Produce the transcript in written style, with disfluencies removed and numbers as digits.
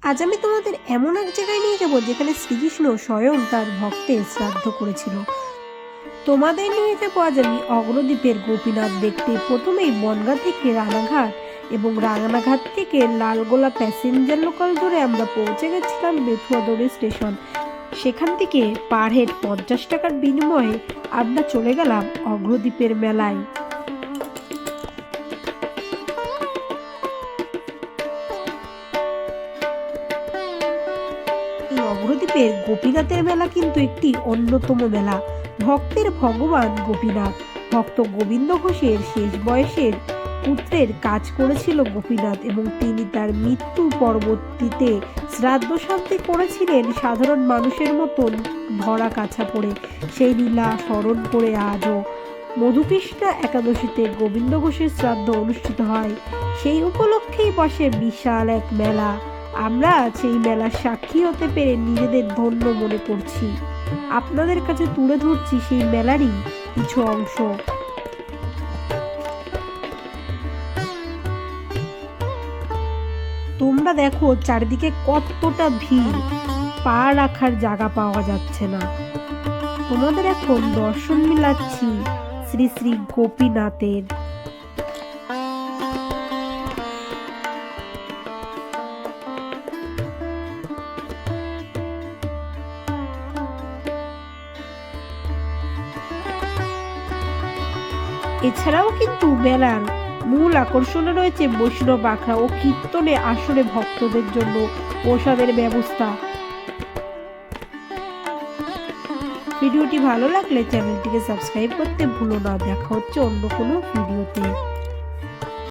আজ আমি তোমাদের এমন এক জায়গায় নিয়ে যাব যেখানে শ্রীকৃষ্ণ স্বয়ং তার ভক্তের শ্রাদ্ধ করেছিল। তোমাদের নিয়ে যাবো আজ আমি অগ্রদ্বীপের গোপীনাথ দেখতে। প্রথমেই বনগাঁ থেকে রানাঘাট এবং রানাঘাট থেকে লালগোলা প্যাসেঞ্জার লোকাল ধরে আমরা পৌঁছে গেছিলাম বেথুয়াদড়ি স্টেশন। সেখান থেকে পার হেড 50 টাকার বিনিময়ে আমরা চলে গেলাম অগ্রদ্বীপের মেলায়। এই অগ্রদ্বীপের গোপীনাথের মেলা কিন্তু একটি অন্যতম মেলা। ভক্তের ভগবান গোপীনাথ, ভক্ত গোবিন্দ ঘোষের শেষ বয়সের পুত্রের কাজ করেছিল গোপীনাথ এবং তিনি তার মৃত্যু পরবর্তীতে শ্রাদ্ধ শান্তি করেছিলেন সাধারণ মানুষের মতন ধরা কাছা পড়ে। সেই লীলা স্মরণ করে আজও মধুকৃষ্ণা একাদশীতে গোবিন্দ ঘোষের শ্রাদ্ধ অনুষ্ঠিত হয়। সেই উপলক্ষেই বসে বিশাল এক মেলা। আমরা সেই মেলার সাক্ষী হতে পেরে নিজেদের ধন্য মনে করছি। আপনাদের কাছে তুলে ধরছি সেই মেলারই কিছু অংশ। তোমরা দেখো চারিদিকে কতটা ভিড়, পা রাখার জায়গা পাওয়া যাচ্ছে না। তোমাদের এখন দর্শন মিলাচ্ছি শ্রী শ্রী গোপীনাথের। এছাড়াও কিন্তু মেলার মূল আকর্ষণে রয়েছে বৈষ্ণব আখড়া ও কীর্তনে আসরে ভক্তদের জন্য প্রসাদের ব্যবস্থা। ভিডিওটি ভালো লাগলে চ্যানেলটিকে সাবস্ক্রাইব করতে ভুলো না। দেখা হচ্ছে অন্য কোনো ভিডিওতে।